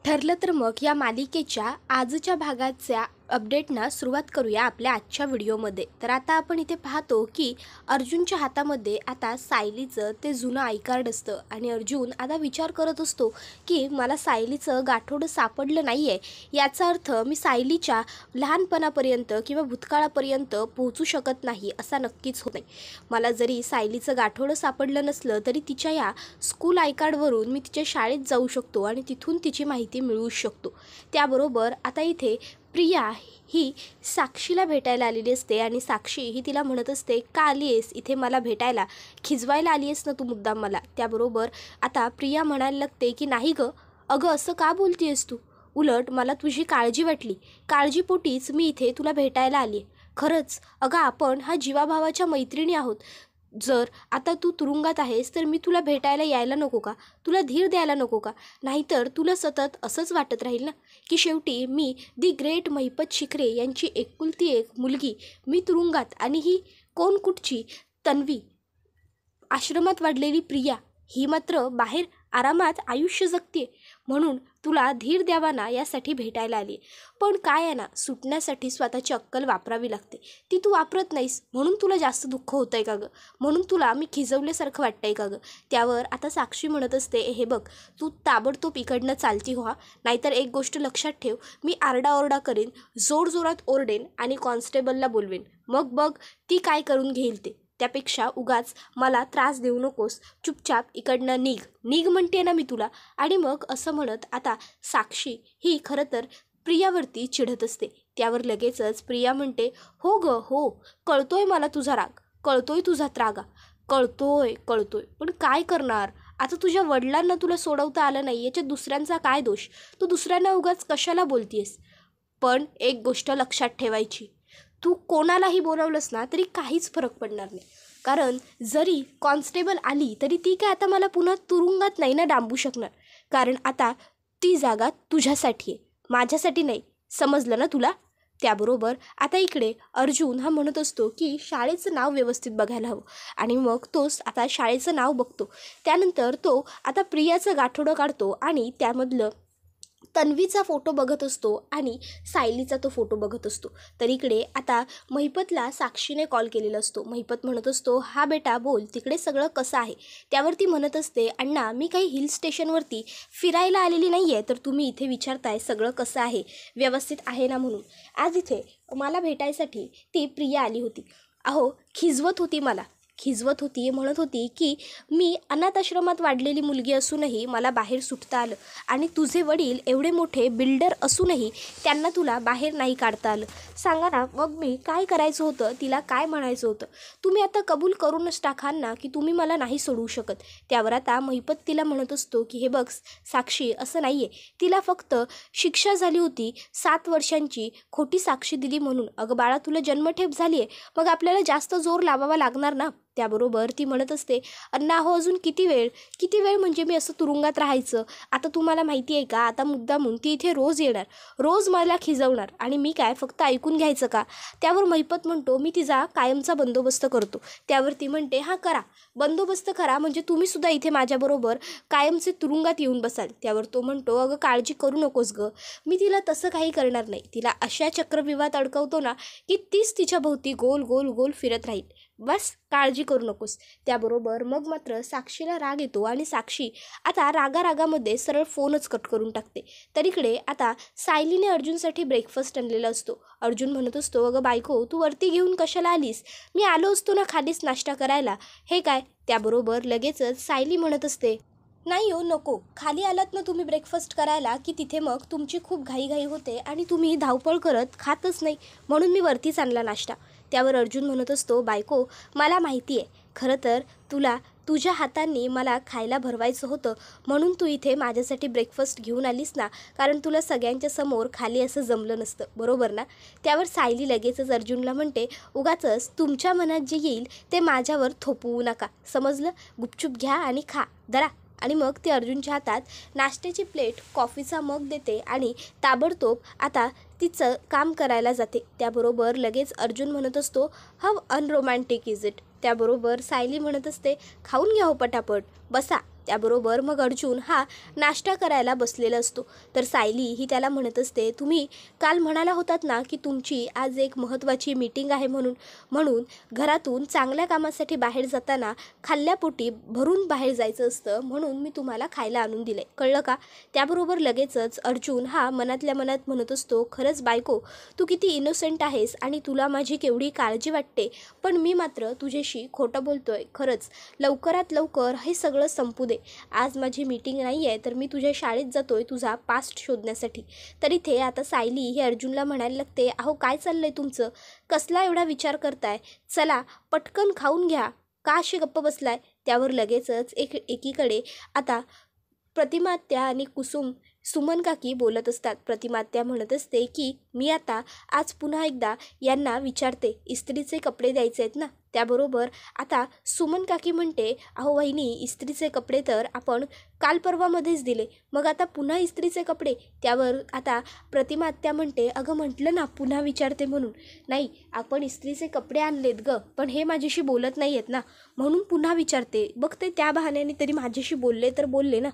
ठरलं तर मग या मालिकेच्या आजच्या भागाच्या अपडेटना सुरुवात करूया आपल्या आजच्या व्हिडिओमध्ये। तर आता आपण इथे पाहतो की अर्जुनच्या हातामध्ये आता सायलीचं ते जुनं आय कार्ड असतं आणि अर्जुन आता विचार करत असतो की मला सायलीचं गाठोडं सापडलं नाही आहे, याचा अर्थ मी सायलीच्या लहानपणापर्यंत किंवा भूतकाळापर्यंत पोहोचू शकत नाही असा नक्कीच होत नाही। मला जरी सायलीचं गाठोडं सापडलं नसलं तरी तिच्या या स्कूल आय कार्डवरून मी तिच्या शाळेत जाऊ शकतो आणि तिथून तिची माहिती मिळवू शकतो। त्याबरोबर आता इथे प्रिया ही साक्षीला भेटायला आलेली असते आणि साक्षी ही तिला म्हणत असते, का आली आहेस इथे मला भेटायला, खिजवायला आली आहेस ना तू मुद्दाम मला। त्याबरोबर आता प्रिया म्हणायला लागते की नाही गं, अगं असं का बोलती आहेस तू, उलट मला तुझी काळजी वाटली, काळजीपोटीच मी इथे तुला भेटायला आली आहे। खरंच अगं आपण हा जीवाभावाच्या मैत्रिणी आहोत, जर आता तू तुरुंगात आहेस तर मी तुला भेटायला यायला नको का, तुला धीर द्यायला नको का, नाहीतर तुला सतत असंच वाटत राहील ना की शेवटी मी दी ग्रेट महिपत शिखरे यांची एकुलती एक मुलगी मी तुरुंगात आणि ही कोण कुठची तन्वी, आश्रमात वाढलेली प्रिया ही मात्र बाहेर आरामात आयुष्य जगते, म्हणून तुला धीर द्यावा ना यासाठी भेटायला आली। पण काय आहे ना, सुटण्यासाठी स्वतःची अक्कल वापरावी लागते, ती तू वापरत नाहीस म्हणून तुला जास्त दुःख होतं आहे का गं, म्हणून तुला मी खिजवल्यासारखं वाटतं आहे का गं। त्यावर आता साक्षी म्हणत असते, हे बघ तू ताबडतोब इकडनं चालती व्हा, नाहीतर एक गोष्ट लक्षात ठेव, मी आरडाओरडा करेन, जोरजोरात ओरडेन आणि कॉन्स्टेबलला बोलवेन, मग बघ ती काय करून घेईल ते, त्यापेक्षा उगाच मला त्रास देऊ नकोस, चुपचाप इकडनं निघ निघ म्हणते ना मी तुला। आणि मग असं म्हणत आता साक्षी ही खरं तर प्रियावरती चिढत असते। त्यावर लगेचच प्रिया म्हणते, हो गं हो, कळतोय मला तुझा राग, कळतोय तुझा त्रागा, कळतोय, पण काय करणार, आता तुझ्या वडिलांना तुला सोडवता आलं नाही याच्यात दुसऱ्यांचा काय दोष, तू दुसऱ्यांना उगाच कशाला बोलतीयस। पण एक गोष्ट लक्षात ठेवायची, तू कोणालाही बोलावलंस ना तरी काहीच फरक पडणार नाही, कारण जरी कॉन्स्टेबल आली तरी ती काय आता मला पुन्हा तुरुंगात नाही ना डांबू शकणार, कारण आता ती जागा तुझ्यासाठी आहे, माझ्यासाठी नाही, समजलं ना तुला। त्याबरोबर आता इकडे अर्जुन हा म्हणत असतो की शाळेचं नाव व्यवस्थित बघायला हवं, आणि मग तोच आता शाळेचं नाव बघतो। त्यानंतर तो आता प्रियाचं गाठोडं काढतो आणि त्यामधलं तन्वीचा फोटो बघत असतो आणि सायलीचा तो फोटो बघत असतो। तर इकडे आता महिपतला साक्षीने कॉल केलेला असतो। महिपत म्हणत असतो, हा बेटा बोल तिकडे सगळं कसं आहे। त्यावरती म्हणत असते, अण्णा मी काही हिल स्टेशनवरती फिरायला आलेली नाही आहे, तर तुम्ही इथे विचारताय सगळं कसं आहे, व्यवस्थित आहे ना म्हणून। आज इथे मला भेटायसाठी ती प्रिया आली होती, अहो खिजवत होती, म्हणत होती की मी अनाथ आश्रमात वाढलेली मुलगी असूनही मला बाहेर सुटता आलं, आणि तुझे वडील एवढे मोठे बिल्डर असूनही त्यांना तुला बाहेर नाही काढता आलं, सांगा ना मग मी काय करायचं होतं, तिला काय म्हणायचं होतं, तुम्ही आता कबूल करूनच टाकाल ना की तुम्ही मला नाही सोडवू शकत। त्यावर आता महिपत तिला म्हणत असतो की हे बघ साक्षी, असं नाही आहे, तिला फक्त शिक्षा झाली होती 7 वर्षांची, खोटी साक्षी दिली म्हणून, अगं बाळा तुला जन्मठेप झाली आहे, मग आपल्याला जास्त जोर लावावा लागणार ना। त्याबरोबर ती म्हणत असते, अण्णा हो अजून किती वेळ म्हणजे मी असं तुरुंगात राहायचं, आता तुम्हाला माहिती आहे का, आता मुद्दामून ती इथे रोज येणार, रोज मला खिजवणार, आणि मी काय फक्त ऐकून घ्यायचं का। त्यावर महिपत म्हणतो, मी तिचा कायमचा बंदोबस्त करतो। त्यावर ती म्हणते, हां करा, बंदोबस्त करा, म्हणजे तुम्ही सुद्धा इथे माझ्याबरोबर कायमचे तुरुंगात येऊन बसाल। त्यावर तो म्हणतो, अगं काळजी करू नकोस गं, मी तिला तसं काही करणार नाही, तिला अशा चक्रव्यूहात अडकवतो ना की तीच तिच्या भोवती गोल गोल गोल फिरत राहील, बस काळजी करू नकोस। त्याबरोबर मग मात्र साक्षीला राग येतो आणि साक्षी आता रागामध्ये सरळ फोनच कट करून टाकते। तर इकडे आता सायलीने अर्जुनसाठी ब्रेकफास्ट आणलेला असतो। अर्जुन म्हणत असतो, अगं बायको तू वरती घेऊन कशाला आलीस, मी आलो असतो ना खालीच नाश्ता करायला, हे काय। त्याबरोबर लगेचच सायली म्हणत असते, नाही हो नको, खाली आलात ना तुम्ही ब्रेकफास्ट करायला की तिथे मग तुमची खूप घाई होते आणि तुम्ही धावपळ करत खातच नाही, म्हणून मी वरतीच आणला नाश्ता। त्यावर अर्जुन म्हणत असतो, बायको मला माहिती आहे, खरं तर तुला तुझ्या हातांनी मला खायला भरवायचं होतं, म्हणून तू इथे माझ्यासाठी ब्रेकफास्ट घेऊन आलीस ना, कारण तुला सगळ्यांच्या समोर खाली असं जमलं नसतं, बरोबर ना। त्यावर सायली लगेचच अर्जुनला म्हणते, उगाचच तुमच्या मनात जे येईल ते माझ्यावर थोपवू नका, समजलं, गुपचूप घ्या आणि खा दरा। आणि मग ती अर्जुनच्या हातात नाश्त्याची प्लेट, कॉफीचा मग देते आणि ताबडतोब आता तिचं काम करायला जाते। त्याबरोबर लगेच अर्जुन म्हणत असतो, हाऊ अनरोमॅन्टिक इज इट। त्याबरोबर सायली म्हणत असते, खाऊन घ्या हो पटापट, बसा. त्याबरोबर मग अर्जुन हा नाश्ता करायला बसलेला असतो. तर सायली ही त्याला म्हणत असते, तुम्ही काल म्हणाला होतात ना की तुमची आज एक महत्त्वाची मीटिंग आहे म्हणून घरातून चांगल्या कामासाठी बाहेर जाताना खाल्ल्यापोटी भरून बाहेर जायचं असतं, म्हणून मी तुम्हाला खायला आणून दिले, कळलं का? त्याबरोबर लगेचच अर्जुन हा मनातल्या मनात म्हणत असतो, खरंच बायको तू किती इनोसेंट आहेस आणि तुला माझी केवढी काळजी वाटते, पण मी मात्र तुझ्याशी खोटं बोलतोय. खरंच लवकरात लवकर हे सगळं संपू दे. आज माझी मीटिंग नाही आहे, तर मी तुझ्या शाळेत जातोय तुझा पास्ट शोधण्यासाठी. तर इथे आता सायली ही अर्जुनला म्हणायला लागते, अहो काय चाललंय तुमचं, कसला एवढा विचार करताय, चला पटकन खाऊन घ्या, का अशी गप्प बसलाय? त्यावर लगेचच एकीकडे आता प्रतिमात्या आणि सुमन काकी बोलत असतात. प्रतिमात्या म्हणत असते की मी आता आज पुन्हा एकदा यांना विचारते, इस्त्रीचे कपडे द्यायचे आहेत ना? त्याबरोबर आता सुमन काकी म्हणते, अहो वहिनी इस्त्रीचे कपडे तर आपण काल परवामध्येच दिले, मग आता पुन्हा इस्त्रीचे कपडे? त्यावर आता प्रतिमात्या म्हणते, अगं म्हटलं ना पुन्हा विचारते म्हणून. नाही, आपण इस्त्रीचे कपडे आणलेत ग, पण हे माझ्याशी बोलत नाही आहेत ना, म्हणून पुन्हा विचारते. बघते त्या बहाण्याने तरी माझ्याशी बोलले तर बोलले ना.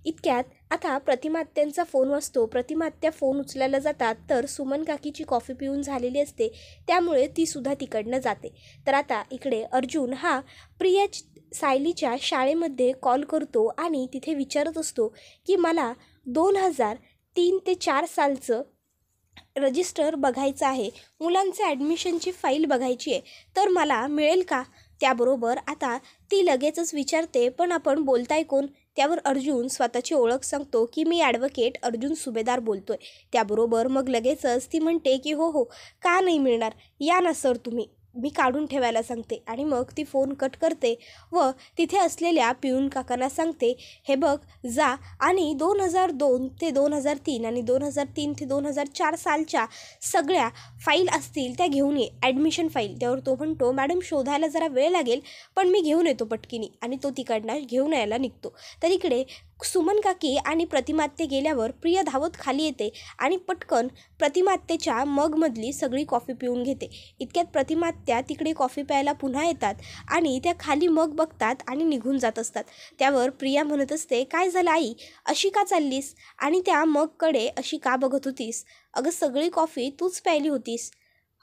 इतक्यात आता प्रतिमात्यांचा फोन वाजतो. प्रतिमात्या फोन उचलायला जातात तर सुमन काकीची कॉफी पिऊन झालेली असते, त्यामुळे ती सुद्धा तिकडनं जाते. तर आता इकडे अर्जुन हा प्रिया सायलीच्या शाळेमध्ये कॉल करतो आणि तिथे विचारत असतो की मला 2003 ते 4 सालचं रजिस्टर बघायचं आहे, मुलांचे ॲडमिशनची फाईल बघायची आहे, तर मला मिळेल का? त्याबरोबर आता ती लगेचच विचारते, पण आपण बोलताय कोण? त्यावर अर्जुन स्वतःची ओळख सांगतो की मी ॲडव्होकेट अर्जुन सुभेदार बोलतोय. त्याबरोबर मग लगेचच ती म्हणते की हो हो, का नाही मिळणार, या ना सर तुम्ही, मी काढून ठेवायला सांगते. आणि मग ती फोन कट करते व तिथे असलेल्या पिऊन काकांना सांगते, हे बघ जा आणि 2002 ते 2003 आणि 2003 ते 2004 सालच्या सगळ्या फाईल असतील त्या घेऊन ये, ॲडमिशन फाईल. त्यावर तो म्हणतो, मॅडम शोधायला जरा वेळ लागेल, पण मी घेऊन येतो पटकिनी. आणि तो तिकडनं घेऊन यायला निघतो. तर इकडे सुमन काकी आणि प्रतिमात्या गेल्यावर प्रिया धावत खाली येते आणि पटकन प्रतिमात्याच्या मगमधली सगळी कॉफी पिऊन घेते. इतक्यात प्रतिमात्या तिकडे कॉफी प्यायला पुन्हा येतात आणि त्या खाली मग बघतात आणि निघून जात असतात. त्यावर प्रिया म्हणत असते, काय झालं आई, अशी का चाललीस आणि त्या मगकडे अशी का बघत होतीस? अगं सगळी कॉफी तूच प्यायली होतीस.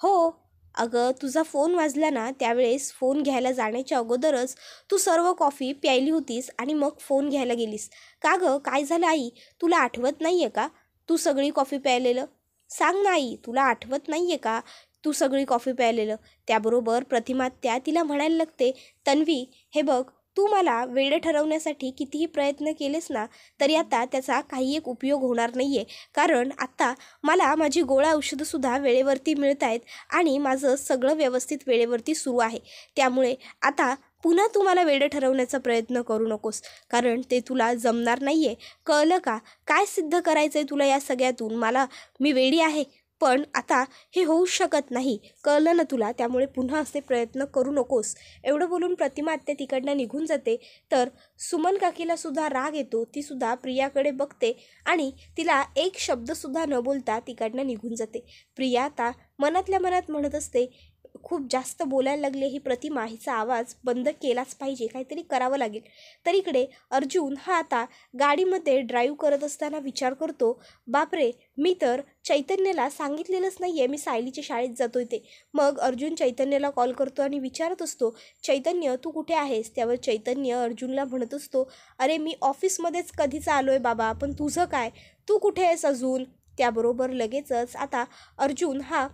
हो अगं, तुझा फोन वाजला ना, त्यावेळेस फोन घ्यायला जाण्याच्या अगोदरच तू सर्व कॉफी प्यायली होतीस आणि मग फोन घ्यायला गेलीस. का गं, काय झालं आई, तुला आठवत नाही आहे का तू सगळी कॉफी प्यायलेलं? सांग ना आई, तुला आठवत नाही आहे का तू सगळी कॉफी प्यायलेलं? त्याबरोबर प्रतिमात्या तिला म्हणायला लागते, तन्वी हे बघ, तू मला वेडे ठरवण्यासाठी कितीही प्रयत्न केलेस ना, तरी आता त्याचा काही एक उपयोग होणार नाही आहे, कारण आत्ता मला माझी गोळ्या औषधंसुद्धा वेळेवरती मिळत आहेत आणि माझं सगळं व्यवस्थित वेळेवरती सुरू आहे. त्यामुळे आता पुन्हा तू मला वेडे ठरवण्याचा प्रयत्न करू नकोस, कारण ते तुला जमणार नाही आहे, कळलं का? काय सिद्ध करायचं आहे तुला या सगळ्यातून? मी वेडी आहे, पण आता हे होऊ शकत नाही, कळलं ना तुला? त्यामुळे पुन्हा असे प्रयत्न करू नकोस. एवढं बोलून प्रतिमात्या तिकडनं निघून जाते. तर सुमन काकीला सुद्धा राग येतो. ती सुद्धा प्रियाकडे बघते आणि तिला एक शब्दसुद्धा न बोलता तिकडनं निघून जाते. प्रिया आता मनातल्या मनात म्हणत असते, खूप जास्त बोलायला लागले ही प्रतिमा, हिचा आवाज बंद केलाच पाहिजे, काहीतरी करावं लागेल. तर इकडे अर्जुन हा आता गाडीमध्ये ड्राईव्ह करत असताना विचार करतो, बापरे, मी तर चैतन्यला सांगितलेलंच नाही आहे मी सायलीच्या शाळेत जातोय ते. मग अर्जुन चैतन्यला कॉल करतो आणि विचारत असतो, चैतन्य तू कुठे आहेस? त्यावर चैतन्य अर्जुनला म्हणत असतो, अरे मी ऑफिसमध्येच कधीच आलो आहे बाबा, पण तुझं काय, तू कुठे आहेस अजून? त्याबरोबर लगेचच आता अर्जुन हा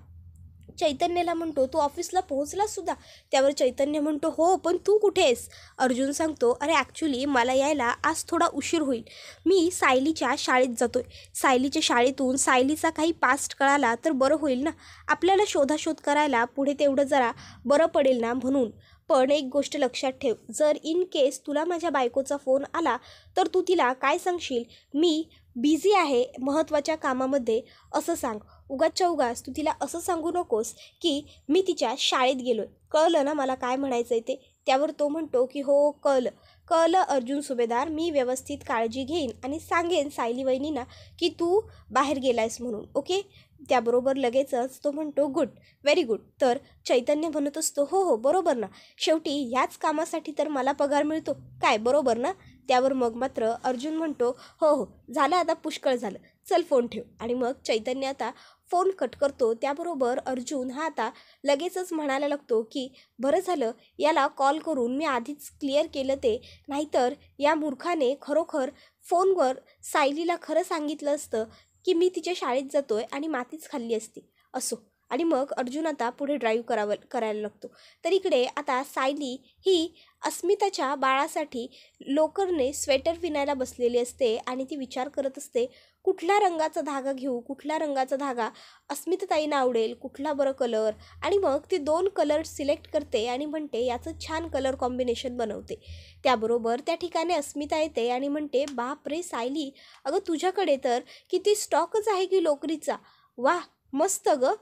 चैतन्याला म्हणतो, तू ऑफिसला पोहोचलास सुद्धा? त्यावर चैतन्य म्हणतो, हो, पण तू कुठे आहेस? अर्जुन सांगतो, अरे ॲक्च्युली मला यायला आज थोडा उशीर होईल, मी सायलीच्या शाळेत जातोय. सायलीच्या शाळेतून सायलीचा काही पास्ट कळाला तर बरं होईल ना, आपल्याला शोधाशोध करायला पुढे तेवढं जरा बरं पडेल ना, म्हणून. पण एक गोष्ट लक्षात ठेव, जर इन केस तुला माझ्या बायकोचा फोन आला तर तू तिला काय सांगशील? मी बिझी आहे महत्त्वाच्या कामामध्ये असं सांग. उगाचच्या उगाच तू तिला असं सांगू नकोस की मी तिच्या शाळेत गेलो आहे, कळलं ना मला काय म्हणायचं आहे ते? त्यावर तो म्हणतो की हो कळलं. कळलं अर्जुन सुभेदार, मी व्यवस्थित काळजी घेईन आणि सांगेन सायली वहिनींना की तू बाहेर गेलायस म्हणून, ओके. त्याबरोबर लगेचच तो म्हणतो गुड, व्हेरी गुड. तर चैतन्य म्हणत असतो हो हो बरोबर ना, शेवटी ह्याच कामासाठी तर मला पगार मिळतो, काय बरोबर ना. त्यावर मग मात्र अर्जुन म्हणतो हो हो झालं, आता पुष्कळ झालं, चल फोन ठेव. आणि मग चैतन्य आता फोन कट करतो. त्याबरोबर अर्जुन हा आता लगेचच म्हणायला लागतो की बरं झालं याला कॉल करून मी आधीच क्लिअर केलं ते, नाहीतर या मूर्खाने खरोखर फोनवर सायलीला खरं सांगितलं असतं की मी तिच्या शाळेत जातोय आणि मातीच खाल्ली असती. असो. आणि मग अर्जुन आता पुढे ड्राईव्ह करायला लागतो. तर इकडे आता सायली ही अस्मिताच्या बाळासाठी लोकरने स्वेटर विणायला बसलेली असते आणि ती विचार करत असते कुठल्या रंगाचा धागा घेऊ, कुठल्या रंगाचा धागा अस्मिताताईंना आवडेल, कुठला बरं कलर. आणि मग ती 2 कलर सिलेक्ट करते आणि म्हणते याचं छान कलर कॉम्बिनेशन बनवते. त्याबरोबर त्या ठिकाणी अस्मिता येते आणि म्हणते बाप रे सायली, अगं तुझ्याकडे तर किती स्टॉकच आहे की लोकरीचा, वा मस्त गं.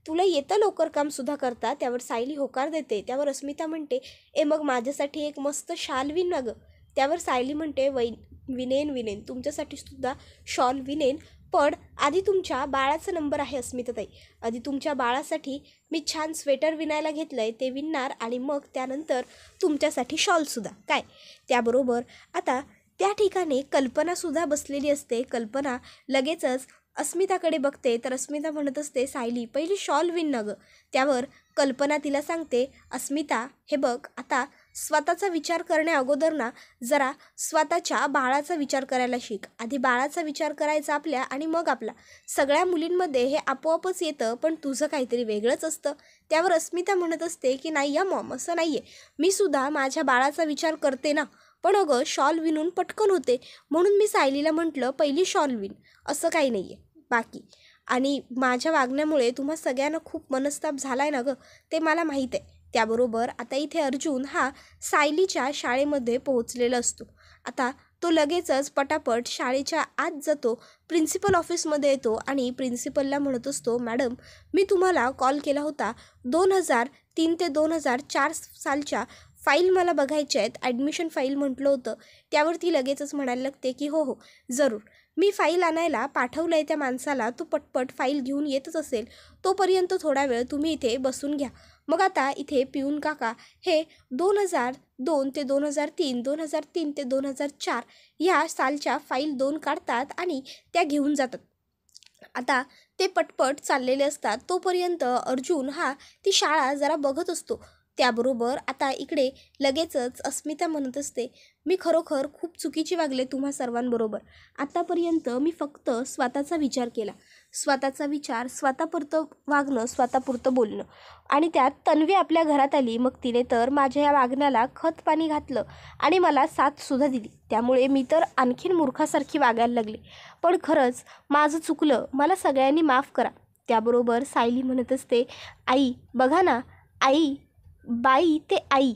तुला येतं लोकर कामसुद्धा करता. त्यावर सायली होकार देते. त्यावर अस्मिता म्हणते मग माझ्यासाठी एक मस्त शाल विण ना गं. त्यावर सायली म्हणते विनेन तुमच्यासाठी सुद्धा शॉल विनेन, पण आधी तुमच्या बाळाचा नंबर आहे अस्मिताताई, आधी तुमच्या बाळासाठी मी छान स्वेटर विणायला घेतलं आहे ते विणणार आणि मग त्यानंतर तुमच्यासाठी शॉलसुद्धा, काय. त्याबरोबर आता त्या ठिकाणी कल्पनासुद्धा बसलेली असते. कल्पना लगेचच अस्मिताकडे बघते. तर अस्मिता म्हणत असते सायली पहिली शॉल विण ना गं. त्यावर कल्पना तिला सांगते अस्मिता हे बघ, आता स्वतःचा विचार करण्या अगोदर ना जरा स्वतःच्या बाळाचा विचार करायला शिक. आधी बाळाचा विचार करायचा आपल्या आणि मग आपला. सगळ्या मुलींमध्ये हे आपोआपच येतं, पण तुझं काहीतरी वेगळंच असतं. त्यावर अस्मिता म्हणत असते की नाही या मॉम, असं नाही आहे, मी सुद्धा माझ्या बाळाचा विचार करते ना, पण अगं शॉल विणून पटकन होते म्हणून मी सायलीला म्हटलं पहिली शॉल विण, असं काही नाही आहे बाकी. आणि माझ्या वागण्यामुळे तुम्हा सगळ्यांना खूप मनस्ताप झाला आहे ना गं, ते मला माहीत आहे. त्याबरोबर आता इथे अर्जुन हा सायलीच्या शाळेमध्ये पोहोचलेला असतो. आता तो लगेचच पटापट शाळेच्या आत जातो, प्रिन्सिपल ऑफिसमध्ये येतो आणि प्रिन्सिपलला म्हणत असतो मॅडम मी तुम्हाला कॉल केला होता, 2003 ते 2004 सालच्या फाईल मला बघायच्या आहेत, ॲडमिशन फाईल म्हटलं होतं. त्यावर ती लगेचच म्हणायला लागते की हो हो जरूर, मी फाईल आणायला पाठवलं आहे त्या माणसाला, तो पटपट फाईल घेऊन येतच असेल, तोपर्यंत थोडा वेळ तुम्ही इथे बसून घ्या. मग आता इथे पिऊन काका हे 2002 ते 2003, 2003 ते 2004 ह्या सालच्या फाईल 2 काढतात आणि त्या घेऊन जातात. आता ते पटपट चाललेले असतात. तोपर्यंत अर्जुन हा ती शाळा जरा बघत असतो. त्याबरोबर आता इकडे लगेचच अस्मिता म्हणत असते मी खरोखर खूप चुकीची वागले तुम्हा सर्वांबरोबर. आतापर्यंत मी फक्त स्वतःचा विचार केला, स्वतःचा विचार, स्वतःपुरतं वागणं, स्वतःपुरतं बोलणं. आणि त्यात तन्वी आपल्या घरात आली, मग तिने तर माझ्या या वागण्याला खत पाणी घातलं आणि मला साथसुद्धा दिली. त्यामुळे मी तर आणखीन मूर्खासारखी वागायला लागले. पण खरंच माझं चुकलं, मला सगळ्यांनी माफ करा. त्याबरोबर सायली म्हणत असते आई बघा ना, आई बाई ते आई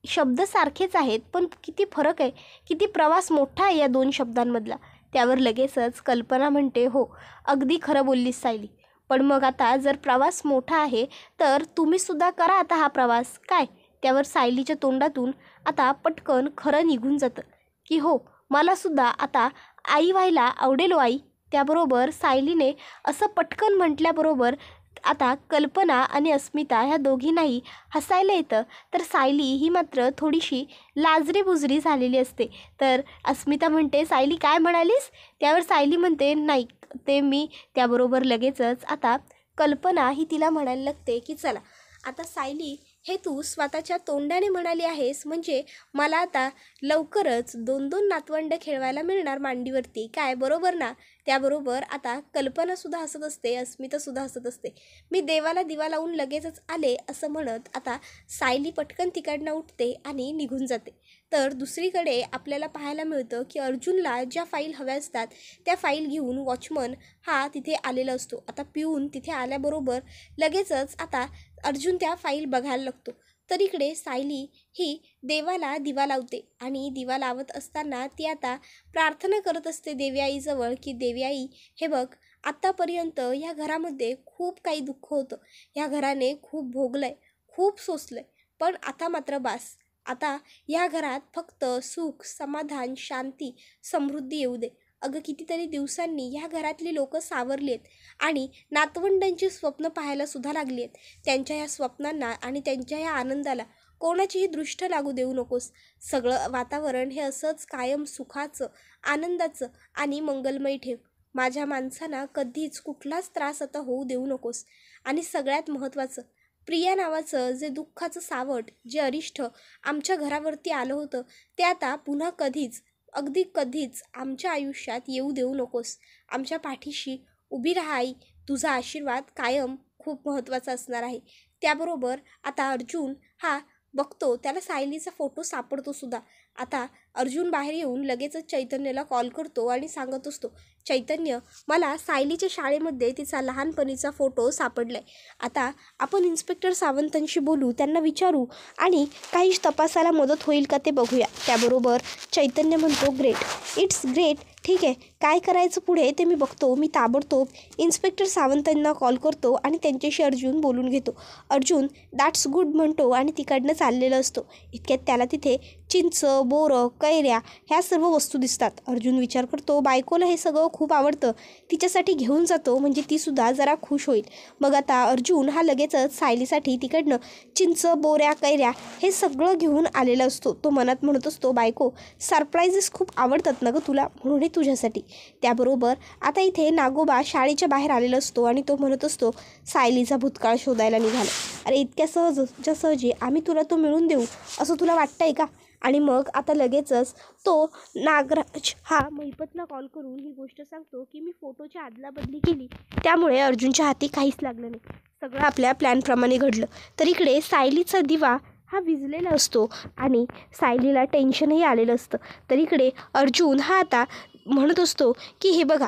शब्द सारखेच आहेत, पण किती फरक आहे, किती प्रवास मोठा आहे या 2 शब्दांमधला. त्यावर लगेचच कल्पना म्हणते हो अगदी खरं बोललीस सायली, पण मग आता जर प्रवास मोठा आहे तर तुम्हीसुद्धा करा आता हा प्रवास, काय. त्यावर सायलीच्या तोंडातून आता पटकन खरं निघून जातं की हो मलासुद्धा आता आई व्हायला आवडेल आई. त्याबरोबर सायलीने असं पटकन म्हटल्याबरोबर आता कल्पना आणि अस्मिता ह्या दोघींनाही हसायला येतं. तर सायली ही मात्र थोडीशी लाजरीबुजरी झालेली असते. तर अस्मिता म्हणते सायली काय म्हणालीस. त्यावर सायली म्हणते नाही ते मी. त्याबरोबर लगेचच आता कल्पना ही तिला म्हणायला लागते की चला आता सायली हे तू स्वतःच्या तोंडाने म्हणाली आहेस, म्हणजे मला आता लवकरच 2-2 नातवंड खेळवायला मिळणार मांडीवरती, काय बरोबर ना. त्याबरोबर आता कल्पनासुद्धा हसत असते, अस्मितासुद्धा हसत असते. मी देवाला दिवा लावून लगेचच आले असं म्हणत आता सायली पटकन तिकडनं उठते आणि निघून जाते. तर दुसरीकडे आपल्याला पाहायला मिळतं की अर्जुनला ज्या फाईल हव्या असतात त्या फाईल घेऊन वॉचमन हा तिथे आलेला असतो. आता पिऊन तिथे आल्याबरोबर लगेचच आता अर्जुन त्या फाईल बघायला लागतो. तर इकडे सायली ही देवाला दिवा लावते आणि दिवा लावत असताना ती आता प्रार्थना करत असते देवी आईजवळ की देवी आई हे बघ, आत्तापर्यंत ह्या घरामध्ये खूप काही दुःख होतं, ह्या घराने खूप भोगलं आहे, खूप सोसलं आहे, पण आता मात्र बास, आता या घरात फक्त सुख, समाधान, शांती, समृद्धी येऊ दे. अगं कितीतरी दिवसांनी ह्या घरातली लोक सावरली आहेत आणि नातवंडांची स्वप्न पाहायला सुद्धा लागली आहेत. त्यांच्या ह्या स्वप्नांना आणि त्यांच्या ह्या आनंदाला कोणाचीही दृष्ट लागू देऊ नकोस. सगळं वातावरण हे असंच कायम सुखाचं, आनंदाचं आणि मंगलमय ठेव. माझ्या माणसांना कधीच कुठलाच त्रास आता होऊ देऊ नकोस. आणि सगळ्यात महत्त्वाचं, प्रिया नावाचं जे दुःखाचं सावट, जे अरिष्ट आमच्या घरावरती आलं होतं, ते आता पुन्हा कधीच, अगदी कधीच आमच्या आयुष्यात येऊ देऊ नकोस. आमच्या पाठीशी उभी राहा आई. तुझा आशीर्वाद कायम खूप महत्त्वाचा असणार आहे. त्याबरोबर आता अर्जुन हा बघतो, त्याला सायलीचा फोटो सापडतो सुद्धा. आता अर्जुन बाहेर येऊन लगेचच चैतन्यला कॉल करतो आणि सांगत असतो, चैतन्य, मला सायलीच्या शाळेमध्ये तिचा लहानपणीचा फोटो सापडलाय. आता आपण इन्स्पेक्टर सावंतांशी बोलू, त्यांना विचारू आणि काही तपासाला मदत होईल का ते बघूया. त्याबरोबर चैतन्य म्हणतो, ग्रेट, इट्स ग्रेट, ठीक आहे, काय करायचं पुढे ते मी बघतो. मी ताबडतोब इन्स्पेक्टर सावंतांना कॉल करतो आणि त्यांच्याशी अर्जुन बोलून घेतो. अर्जुन दॅट्स गुड म्हणतो आणि तिकडनं चाललेलं असतो. इतक्यात त्याला तिथे चिंच, बोरं, कैऱ्या ह्या सर्व वस्तू दिसतात. अर्जुन विचार करतो, बायकोला हे सगळं खूप आवडतं, तिच्यासाठी घेऊन जातो म्हणजे तीसुद्धा जरा खुश होईल. मग आता अर्जुन हा लगेचच सायलीसाठी तिकडनं चिंच, बोऱ्या, कैऱ्या हे सगळं घेऊन आलेला असतो. तो मनात म्हणत असतो, बायको, सरप्राईजेस खूप आवडतात ना गं तुला, म्हणून हे तुझ्यासाठी. त्याबरोबर आता इथे नागोबा शाळेच्या बाहेर आलेला असतो आणि तो म्हणत असतो, सायलीचा भूतकाळ शोधायला निघाला. अरे इतक्या सहजी आम्ही तुला तो मिळवून देऊ असं तुला वाटतंय का? आणि मग आता लगेचच तो नागराज हा महिपतला कॉल करून ही गोष्ट सांगतो की मी फोटोची अदलाबदली केली, त्यामुळे अर्जुनच्या हाती काहीच लागलं नाही. सगळं आपल्या प्लॅनप्रमाणे घडलं. तर इकडे सायलीचा दिवा हा विझलेला असतो आणि सायलीला टेन्शनही आलेलं असतं. तर इकडे अर्जुन हा आता म्हणत असतो की हे बघा,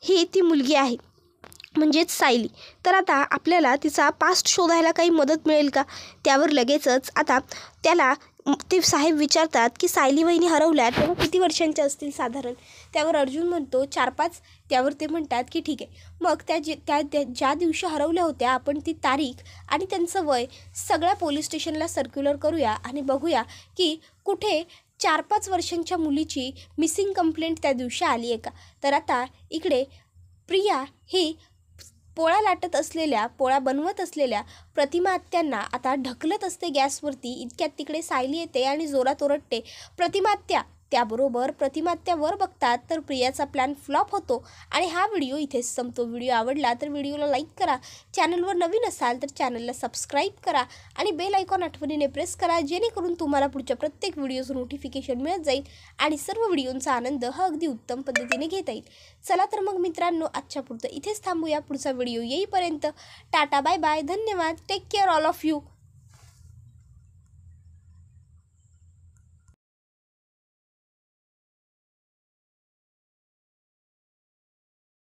ही ती मुलगी आहे म्हणजेच सायली. तर आता आपल्याला तिचा पास्ट शोधायला काही मदत मिळेल का? त्यावर लगेचच आता त्याला ते साहेब विचारतात की सायली वहिनी हरवल्या तेव्हा किती वर्षांच्या असतील साधारण? त्यावर अर्जुन म्हणतो 4-5. त्यावर ते म्हणतात की ठीक आहे, मग त्या ज्या दिवशी हरवल्या होत्या आपण ती तारीख आणि त्यांचं वय सगळ्या पोलीस स्टेशनला सर्क्युलर करूया आणि बघूया की कुठे 4-5 वर्षांच्या मुलीची मिसिंग कंप्लेंट त्या दिवशी आली आहे का. तर आता इकडे प्रिया ही पोळा बनवत असलेल्या प्रतिमा आत्यांना आता ढकलत असते गॅसवरती. इतक्यात तिकडे सायली येते आणि जोरात ओरडते, प्रतिमा आत्या. त्याबरोबर प्रतिमा आत्या वर बघतात तर प्रियाचा प्लॅन फ्लॉप होतो. आणि हा व्हिडिओ इथेच संपतो. व्हिडिओ आवडला तर व्हिडिओला लाईक करा, चॅनलवर नवीन असाल तर चॅनलला सबस्क्राईब करा आणि बेल आयकॉन आठवणीने प्रेस करा, जेणेकरून तुम्हाला पुढच्या प्रत्येक व्हिडिओचं नोटिफिकेशन मिळत जाईल आणि सर्व व्हिडिओंचा आनंद हा अगदी उत्तम पद्धतीने घेता येईल. चला तर मग मित्रांनो, आजच्या पुरतं इथेच थांबूया. पुढचा व्हिडिओ येईपर्यंत टाटा, बाय बाय, धन्यवाद, take care all of you.